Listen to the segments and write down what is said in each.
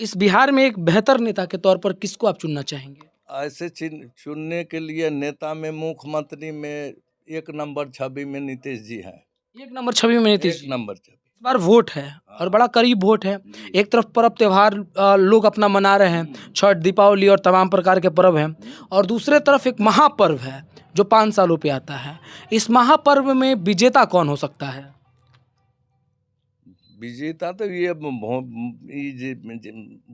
इस बिहार में एक बेहतर नेता के तौर पर किसको आप चुनना चाहेंगे? ऐसे चुनने के लिए नेता में मुख्यमंत्री में एक नंबर छवि में नीतीश जी हैं। एक नंबर छवि में नीतीश एक जी। नंबर छवि। इस बार वोट है और बड़ा करीब वोट है। एक तरफ पर्व त्योहार लोग अपना मना रहे हैं, छठ, दीपावली और तमाम प्रकार के पर्व हैं, और दूसरे तरफ एक महापर्व है जो 5 सालों पे आता है। इस महापर्व में विजेता कौन हो सकता है? विजेता तो ये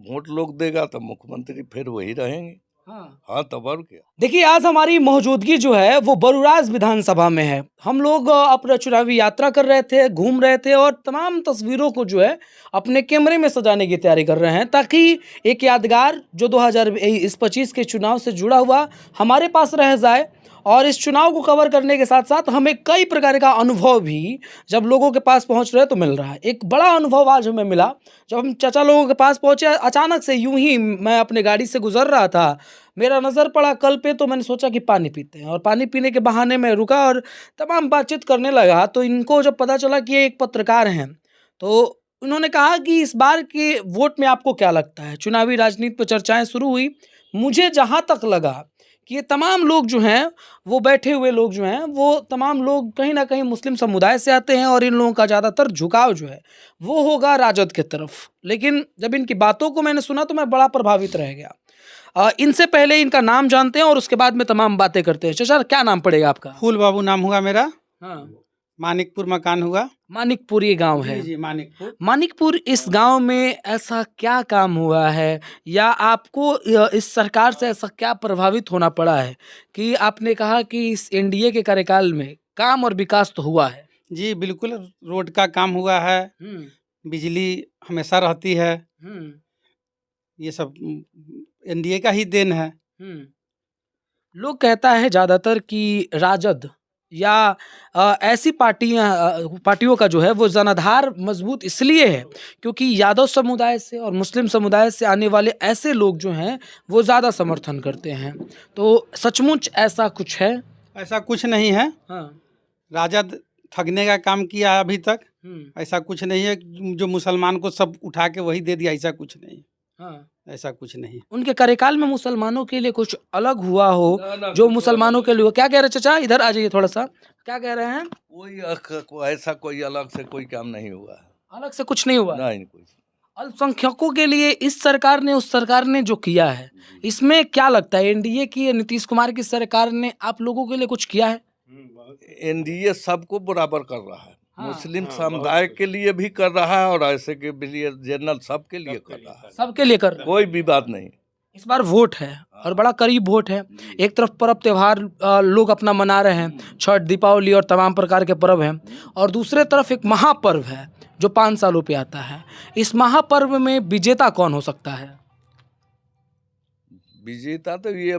वोट लोग देगा तो मुख्यमंत्री फिर वही रहेंगे। हाँ तब और क्या। देखिए, आज हमारी मौजूदगी जो है वो बरूराज विधानसभा में है। हम लोग अपना चुनावी यात्रा कर रहे थे, घूम रहे थे और तमाम तस्वीरों को जो है अपने कैमरे में सजाने की तैयारी कर रहे हैं, ताकि एक यादगार जो 2025 के चुनाव से जुड़ा हुआ हमारे पास रह जाए। और इस चुनाव को कवर करने के साथ साथ हमें कई प्रकार का अनुभव भी जब लोगों के पास पहुंच रहे तो मिल रहा है। एक बड़ा अनुभव आज हमें मिला जब हम चाचा लोगों के पास पहुंचे। अचानक से यूं ही मैं अपने गाड़ी से गुजर रहा था, मेरा नज़र पड़ा कल पे, तो मैंने सोचा कि पानी पीते हैं, और पानी पीने के बहाने में रुका और तमाम बातचीत करने लगा। तो इनको जब पता चला कि ये एक पत्रकार हैं, तो उन्होंने कहा कि इस बार के वोट में आपको क्या लगता है? चुनावी राजनीति पर चर्चाएं शुरू हुई। मुझे जहाँ तक लगा कि ये तमाम लोग जो हैं, वो बैठे हुए लोग जो हैं, वो तमाम लोग कहीं ना कहीं मुस्लिम समुदाय से आते हैं, और इन लोगों का ज़्यादातर झुकाव जो है वो होगा राजद के तरफ। लेकिन जब इनकी बातों को मैंने सुना तो मैं बड़ा प्रभावित रह गया। इनसे पहले इनका नाम जानते हैं और उसके बाद में तमाम बातें करते हैं। चाचा, क्या नाम पड़ेगा आपका? फूल बाबू नाम हुआ मेरा। हाँ, मानिकपुर मकान हुआ। मानिकपुर ये गांव है? जी मानिकपुर। मानिकपुर, इस गांव में ऐसा क्या काम हुआ है, या आपको इस सरकार से ऐसा क्या प्रभावित होना पड़ा है कि आपने कहा कि इस एनडीए के कार्यकाल में काम और विकास तो हुआ है? जी बिल्कुल, रोड का काम हुआ है, बिजली हमेशा रहती है, ये सब एनडीए का ही देन है। लोग कहता है ज़्यादातर कि राजद या ऐसी पार्टियों का जो है वो जनाधार मजबूत इसलिए है क्योंकि यादव समुदाय से और मुस्लिम समुदाय से आने वाले ऐसे लोग जो हैं वो ज़्यादा समर्थन करते हैं। तो सचमुच ऐसा कुछ है? ऐसा कुछ नहीं है। हाँ। राजद ठगने का काम किया है अभी तक। ऐसा कुछ नहीं है जो मुसलमान को सब उठा के वही दे दिया, ऐसा कुछ नहीं। हाँ। ऐसा कुछ नहीं। उनके कार्यकाल में मुसलमानों के लिए कुछ अलग हुआ हो जो मुसलमानों के लिए? क्या कह रहे चाचा? इधर आ जाइए थोड़ा सा। क्या कह रहे हैं? ऐसा कोई अलग से कोई काम नहीं हुआ है। अलग से कुछ नहीं हुआ? नहीं कुछ। अल्पसंख्यकों के लिए इस सरकार ने, उस सरकार ने जो किया है, इसमें क्या लगता है एनडीए की, नीतीश कुमार की सरकार ने आप लोगों के लिए कुछ किया है? एनडीए सबको बराबर कर रहा है। हाँ, मुस्लिम समुदाय के लिए भी कर रहा है और ऐसे के लिए जनरल सबके लिए कर रहा है। सबके लिए कर रहा है। कोई विवाद नहीं। इस बार वोट है और बड़ा करीब वोट है। एक तरफ पर्व त्योहार लोग अपना मना रहे हैं, छठ, दीपावली और तमाम प्रकार के पर्व हैं, और दूसरे तरफ एक महापर्व है जो 5 सालों पे आता है। इस महापर्व में विजेता कौन हो सकता है? विजेता तो ये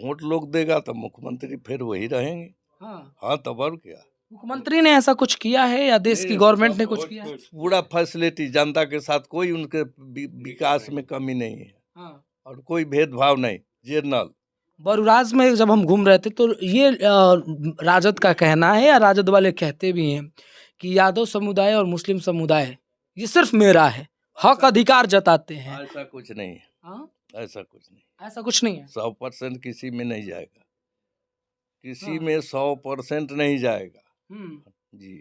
वोट लोग देगा तो मुख्यमंत्री फिर वही रहेंगे। हाँ तब और क्या। मुख्यमंत्री ने ऐसा कुछ किया है या देश की गवर्नमेंट ने कुछ किया है? पूरा फैसिलिटी जनता के साथ, कोई उनके विकास में कमी नहीं है। और कोई भेदभाव नहीं। जनरल बरूराज में जब हम घूम रहे थे तो ये राजद का कहना है, या राजद वाले कहते भी हैं कि यादव समुदाय और मुस्लिम समुदाय ये सिर्फ मेरा है, हक अधिकार जताते हैं। ऐसा कुछ नहीं है। ऐसा कुछ नहीं। ऐसा कुछ नहीं है। 100% किसी में नहीं जाएगा, किसी में 100% नहीं जाएगा। जी।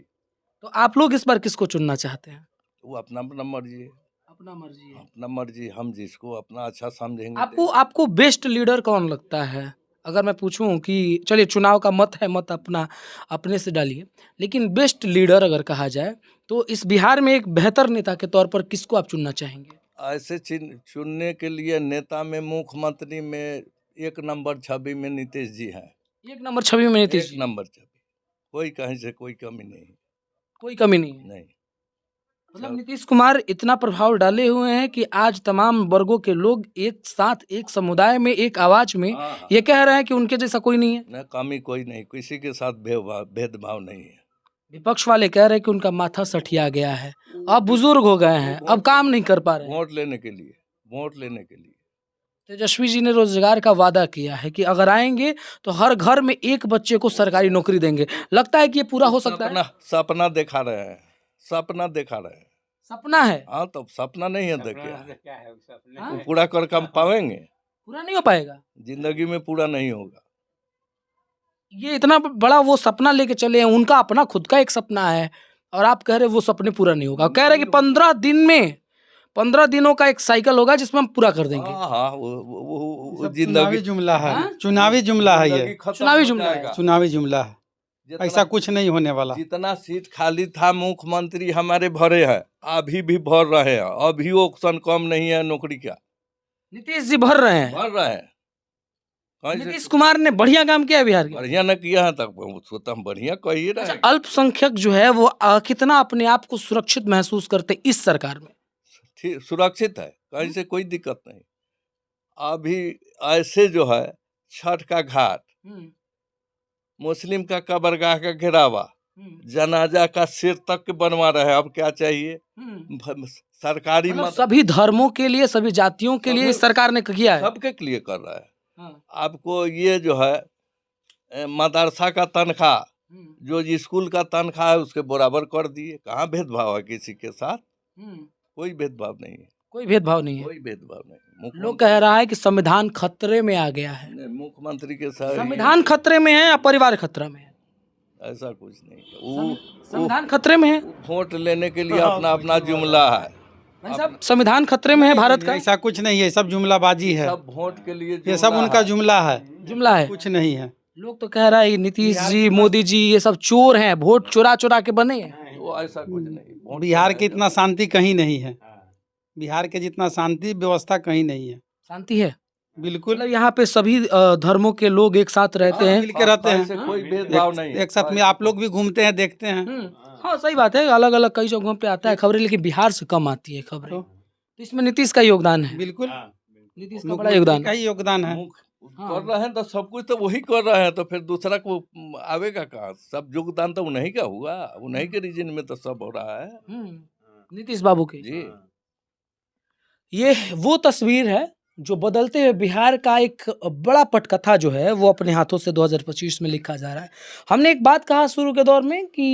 तो आप लोग इस बार किसको चुनना चाहते हैं? वो अपना मर्जी है। अपना मर्जी है। अपना मर्जी। हम जिसको अपना अच्छा समझेंगे। आपको बेस्ट लीडर कौन लगता है? अगर मैं पूछूं कि चलिए चुनाव का मत है, मत अपना अपने से डालिए, लेकिन बेस्ट लीडर अगर कहा जाए तो इस बिहार में एक बेहतर नेता के तौर पर किसको आप चुनना चाहेंगे? ऐसे चुनने के लिए नेता में मुख्यमंत्री में एक नंबर छवि में नीतीश जी हैं। एक नंबर छवि में नीतीश जी? एक नंबर छवि। कोई कहीं से कोई कमी नहीं। कोई कमी नहीं है? नहीं। मतलब नीतीश कुमार इतना प्रभाव डाले हुए हैं कि आज तमाम वर्गों के लोग एक साथ, एक समुदाय में, एक आवाज में ये कह रहे हैं कि उनके जैसा कोई नहीं है। न कमी कोई नहीं, किसी के साथ भेदभाव नहीं है। विपक्ष वाले कह रहे हैं कि उनका माथा सठिया गया है, अब बुजुर्ग हो गए हैं, अब काम नहीं कर पा रहे हैं। वोट लेने के लिए। वोट लेने के लिए तेजस्वी जी ने रोजगार का वादा किया है कि अगर आएंगे तो हर घर में एक बच्चे को सरकारी नौकरी देंगे। लगता है कि ये पूरा हो सकता है? सपना देखा रहे हैं। सपना देखा रहे हैं। सपना है। हाँ, तब सपना नहीं है तो क्या है? क्या है उसका अपने? हाँ? वो पूरा कर हम पाएंगे? पूरा नहीं हो पाएगा। जिंदगी में पूरा नहीं होगा। ये इतना बड़ा वो सपना लेके चले हैं, उनका अपना खुद का एक सपना है और आप कह रहे हैं वो सपने पूरा नहीं होगा। कह रहे हैं कि 15 दिन में 15 दिनों का एक साइकिल होगा जिसमें हम पूरा कर देंगे। हाँ हाँ, वो सब जिंदगी चुनावी जुमला है। हाँ? चुनावी जुमला है जिंदगी ये। खत्म चुनावी हो जुमला है। जाएगा। चुनावी जुमला है। जितना- ऐसा कुछ नहीं होने वाला। जितना सीट खाली था मुख्यमंत्री हमारे भरे हैं, अभी भी भर रहे हैं, अभी ऑप्शन कम नहीं है नौकरी का, नीतीश जी भर रहे हैं। भर रहे हैं। कहीं से नीतीश कुमार ने बढ़िया काम किया है बिहार के। बढ़िया न किया है तक उसको तो हम बढ़िया कह ही रहे अच्छा, हैं। अल्पसंख्यक जो है वो कितना अपने आप को सुरक्षित महसूस करते इस सरकार में? ठीक, सुरक्षित है, कहीं से कोई दिक्कत नहीं। अभी ऐसे जो है छठ का घाट, मुस्लिम का कब्रगाह का घेरावा, जनाजा का सिर तक बनवा रहे हैं। अब क्या चाहिए? सरकारी मतलब मत सभी धर्मों के लिए, सभी जातियों के लिए सभी- इस सरकार ने किया है। सबके लिए कर रहा है। हाँ। आपको ये जो है मदरसा का तनख्वाह, जो स्कूल का तनख्वाह है उसके बराबर कर दिए। कहाँ भेदभाव है किसी के साथ? कोई भेदभाव नहीं है, कोई भेदभाव नहीं है। कोई भेदभाव नहीं। लोग मुख्यमंत्री कह रहा है कि संविधान खतरे में आ गया है। ने मुख्यमंत्री के साथ संविधान खतरे में है या परिवार खतरा में है? ऐसा कुछ नहीं है। वो संविधान खतरे में है। वोट लेने के लिए अपना अपना जुमला है। भाई साहब, संविधान खतरे में है भारत का? ऐसा कुछ नहीं है, सब जुमलाबाजी है। सब वोट के लिए ये सब उनका जुमला है, जुमला है। कुछ नहीं है। लोग तो कह रहा है नीतीश जी, मोदी जी ये सब चोर हैं, वोट चुरा चुरा के बने हैं। वो ऐसा कुछ नहीं। वोट बिहार की इतना शांति कहीं नहीं है। बिहार के जितना शांति व्यवस्था कहीं नहीं है। शांति है बिल्कुल मतलब यहाँ पे सभी धर्मों के लोग एक साथ रहते हैं। मिल के रहते हैं। ऐसे कोई भेदभाव नहीं है। एक साथ में आप लोग भी घूमते हैं, देखते हैं। हाँ सही बात है, अलग अलग कई जगहों पे आता है खबरें, लेकिन बिहार से कम आती है खबरें। तो इसमें नीतीश का योगदान है। बिल्कुल नीतीश का बड़ा योगदान का है। ही योगदान है। कर रहे हैं तो सब कुछ तो वही कर रहे हैं, तो फिर दूसरा को आवेगा कहाँ? सब योगदान तो उन्हीं का हुआ, उन्हीं के रीजन में तो सब हो रहा है नीतीश बाबू के। जी। ये वो तस्वीर है जो बदलते हुए बिहार का एक बड़ा पटकथा जो है वो अपने हाथों से 2025 में लिखा जा रहा है। हमने एक बात कहा शुरू के दौर में कि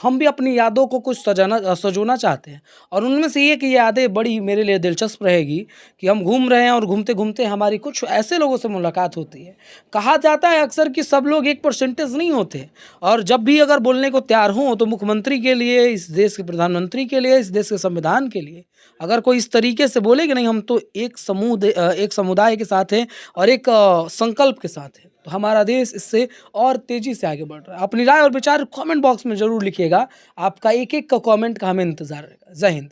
हम भी अपनी यादों को कुछ सजोना चाहते हैं, और उनमें से एक ये यादें बड़ी मेरे लिए दिलचस्प रहेगी कि हम घूम रहे हैं और घूमते घूमते हमारी कुछ ऐसे लोगों से मुलाकात होती है। कहा जाता है अक्सर कि सब लोग एक परसेंटेज नहीं होते, और जब भी अगर बोलने को तैयार हों तो मुख्यमंत्री के लिए, इस देश के प्रधानमंत्री के लिए, इस देश के संविधान के लिए अगर कोई इस तरीके से बोले कि नहीं हम तो एक समुदाय के साथ हैं और एक संकल्प के साथ है, तो हमारा देश इससे और तेजी से आगे बढ़ रहा है। अपनी राय और विचार कमेंट बॉक्स में जरूर लिखिएगा। आपका एक एक का कमेंट का हमें इंतजार रहेगा। जय हिंद।